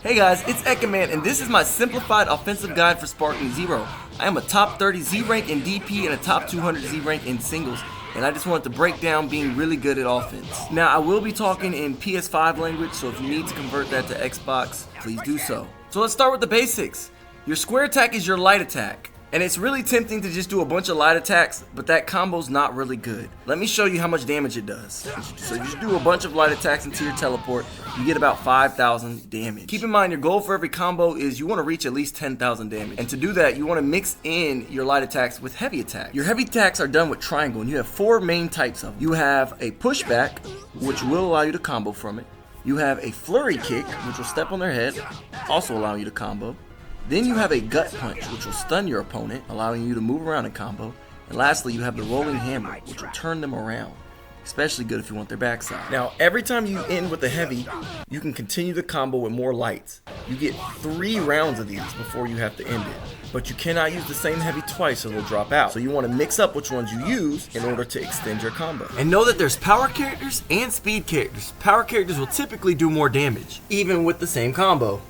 Hey guys, it's Ekaman, and this is my simplified offensive guide for Sparking Zero. I am a top 30 Z rank in DP and a top 200 Z rank in singles, and I just wanted to break down being really good at offense. Now, I will be talking in PS5 language, so if you need to convert that to Xbox, please do so. So let's start with the basics. Your square attack is your light attack. And it's really tempting to just do a bunch of light attacks, but that combo's not really good. Let me show you how much damage it does. So you just do a bunch of light attacks into your teleport, you get about 5,000 damage. Keep in mind, your goal for every combo is you want to reach at least 10,000 damage. And to do that, you want to mix in your light attacks with heavy attacks. Your heavy attacks are done with triangle, and you have four main types of them. You have a pushback, which will allow you to combo from it. You have a flurry kick, which will step on their head, also allowing you to combo. Then you have a gut punch, which will stun your opponent, allowing you to move around in combo. And lastly, you have the rolling hammer, which will turn them around. Especially good if you want their backside. Now, every time you end with a heavy, you can continue the combo with more lights. You get 3 rounds of these before you have to end it. But you cannot use the same heavy twice or they'll drop out. So you want to mix up which ones you use in order to extend your combo. And know that there's power characters and speed characters. Power characters will typically do more damage, even with the same combo.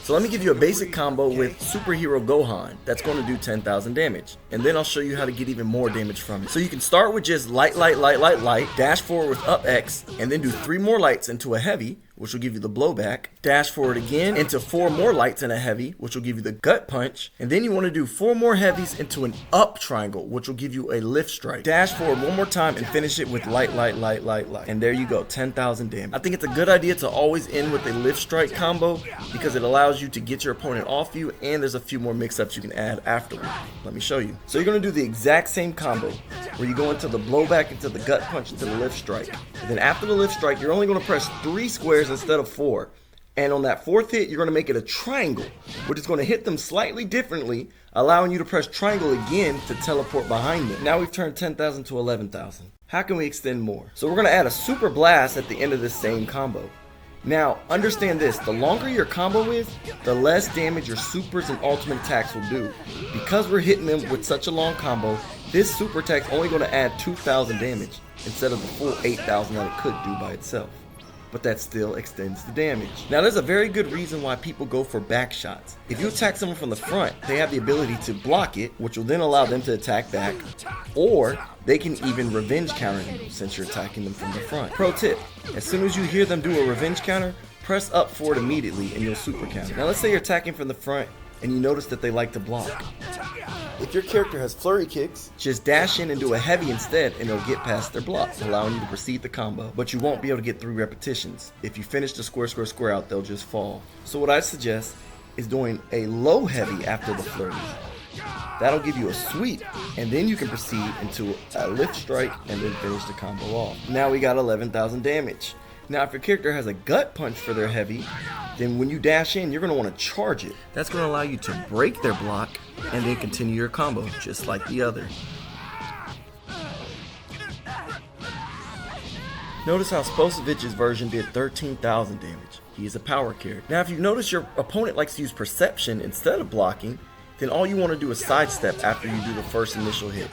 So let me give you a basic combo with Superhero Gohan that's going to do 10,000 damage. And then I'll show you how to get even more damage from it. So you can start with just light, dash forward with up X, and then do 3 more lights into a heavy, which will give you the blowback. Dash forward again into 4 more lights and a heavy, which will give you the gut punch. And then you want to do 4 more heavies into an up triangle, which will give you a lift strike. Dash forward one more time and finish it with light. And there you go, 10,000 damage. I think it's a good idea to always end with a lift strike combo because it allows you to get your opponent off you, and there's a few more mix-ups you can add afterward. Let me show you. So you're going to do the exact same combo where you go into the blowback, into the gut punch, into the lift strike. And then after the lift strike, you're only going to press 3 squares instead of 4. And on that 4th hit, you're going to make it a triangle, which is going to hit them slightly differently, allowing you to press triangle again to teleport behind them. Now we've turned 10,000 to 11,000. How can we extend more? So we're going to add a super blast at the end of this same combo. Now, understand this, the longer your combo is, the less damage your supers and ultimate attacks will do. Because we're hitting them with such a long combo, this super attack's only going to add 2,000 damage instead of the full 8,000 that it could do by itself. But that still extends the damage. Now, there's a very good reason why people go for back shots. If you attack someone from the front, they have the ability to block it, which will then allow them to attack back, or they can even revenge counter you since you're attacking them from the front. Pro tip, as soon as you hear them do a revenge counter, press up for it immediately and you'll super counter. Now let's say you're attacking from the front and you notice that they like to block. If your character has flurry kicks, just dash in and do a heavy instead and it'll get past their block, allowing you to proceed the combo. But you won't be able to get 3 repetitions. If you finish the square out, they'll just fall. So what I suggest is doing a low heavy after the flurry. That'll give you a sweep, and then you can proceed into a lift strike and then finish the combo off. Now we got 11,000 damage. Now if your character has a gut punch for their heavy, then when you dash in, you're going to want to charge it. That's going to allow you to break their block and then continue your combo, just like the other. Notice how Sposovich's version did 13,000 damage. He is a power character. Now if you notice your opponent likes to use perception instead of blocking, then all you want to do is sidestep after you do the first initial hit.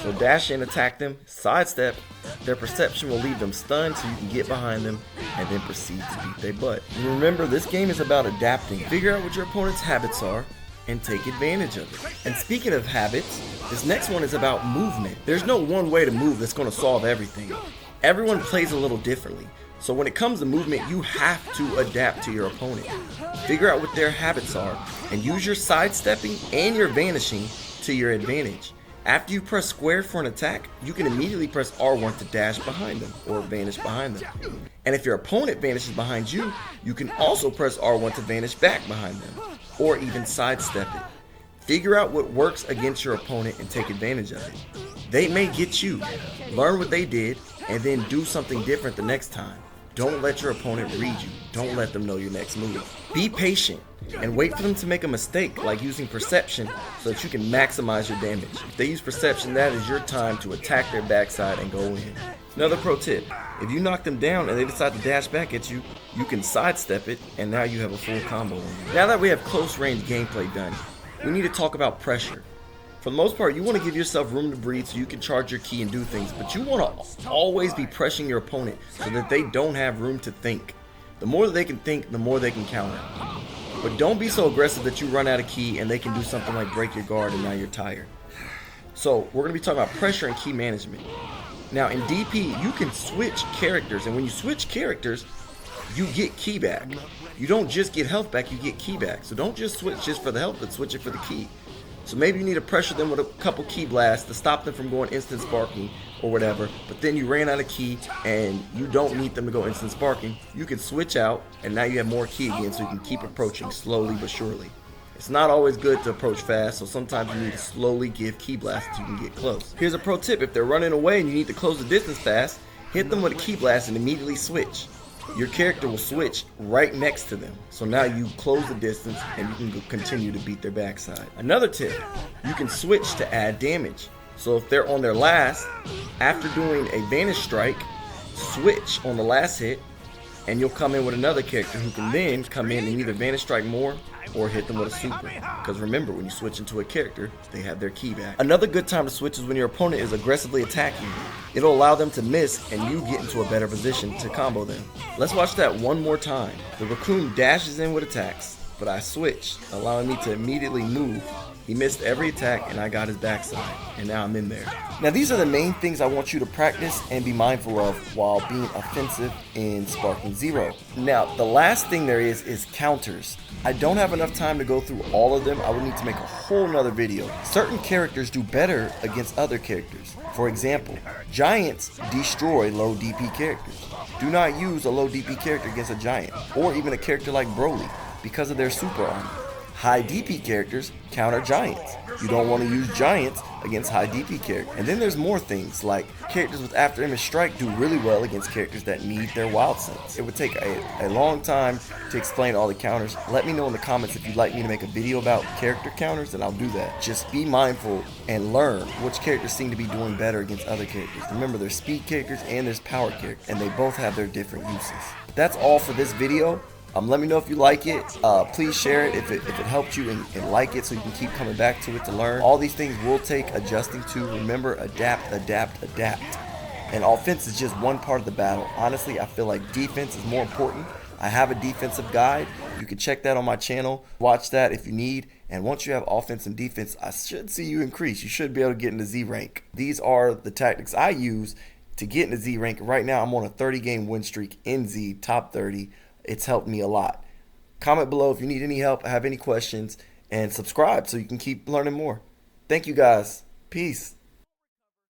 So dash in, attack them, sidestep, their perception will leave them stunned so you can get behind them and then proceed to beat their butt. And remember, this game is about adapting. Figure out what your opponent's habits are and take advantage of it. And speaking of habits, this next one is about movement. There's no one way to move that's going to solve everything. Everyone plays a little differently. So when it comes to movement, you have to adapt to your opponent. Figure out what their habits are and use your sidestepping and your vanishing to your advantage. After you press square for an attack, you can immediately press R1 to dash behind them or vanish behind them. And if your opponent vanishes behind you, you can also press R1 to vanish back behind them or even sidestep it. Figure out what works against your opponent and take advantage of it. They may get you. Learn what they did and then do something different the next time. Don't let your opponent read you. Don't let them know your next move. Be patient and wait for them to make a mistake, like using perception, so that you can maximize your damage. If they use perception, that is your time to attack their backside and go in. Another pro tip, if you knock them down and they decide to dash back at you, you can sidestep it and now you have a full combo on you. Now that we have close range gameplay done, we need to talk about pressure. For the most part, you want to give yourself room to breathe so you can charge your key and do things, but you want to always be pressuring your opponent so that they don't have room to think. The more that they can think, the more they can counter. But don't be so aggressive that you run out of ki and they can do something like break your guard and now you're tired. So we're going to be talking about pressure and ki management. Now in DP, you can switch characters, and when you switch characters, you get ki back. You don't just get health back, you get ki back. So don't just switch just for the health, but switch it for the ki. So maybe you need to pressure them with a couple ki blasts to stop them from going instant sparking or whatever, but then you ran out of ki and you don't need them to go instant sparking. You can switch out and now you have more ki again, so you can keep approaching slowly but surely. It's not always good to approach fast, so sometimes you need to slowly give ki blasts so you can get close. Here's a pro tip: if they're running away and you need to close the distance fast, hit them with a ki blast and immediately switch. Your character will switch right next to them. So now you close the distance and you can continue to beat their backside. Another tip, you can switch to add damage. So if they're on their last, after doing a vanish strike, switch on the last hit, and you'll come in with another character who can then come in and either vanish strike more or hit them with a super. Because remember, when you switch into a character, they have their ki back. Another good time to switch is when your opponent is aggressively attacking you. It'll allow them to miss and you get into a better position to combo them. Let's watch that one more time. The raccoon dashes in with attacks, but I switched, allowing me to immediately move. He missed every attack and I got his backside, and now I'm in there. Now these are the main things I want you to practice and be mindful of while being offensive in Sparking Zero. Now the last thing there is counters. I don't have enough time to go through all of them. I would need to make a whole nother video. Certain characters do better against other characters. For example, giants destroy low DP characters. Do not use a low DP character against a giant, or even a character like Broly, because of their super armor. High DP characters counter giants. You don't want to use giants against high DP characters. And then there's more things, like characters with after image strike do really well against characters that need their wild sense. It would take a long time to explain all the counters. Let me know in the comments if you'd like me to make a video about character counters, and I'll do that. Just be mindful and learn which characters seem to be doing better against other characters. Remember, there's speed characters and there's power characters, and they both have their different uses. That's all for this video. Let me know if you like it. Please share it if it helped you, and like it so you can keep coming back to it to learn. All these things will take adjusting to. Remember, adapt, adapt, adapt. And offense is just one part of the battle. Honestly, I feel like defense is more important. I have a defensive guide. You can check that on my channel. Watch that if you need. And once you have offense and defense, I should see you increase. You should be able to get into Z rank. These are the tactics I use to get into Z rank. Right now, I'm on a 30-game win streak in Z, top 30. It's helped me a lot. Comment below if you need any help, have any questions, and subscribe so you can keep learning more. Thank you guys. Peace.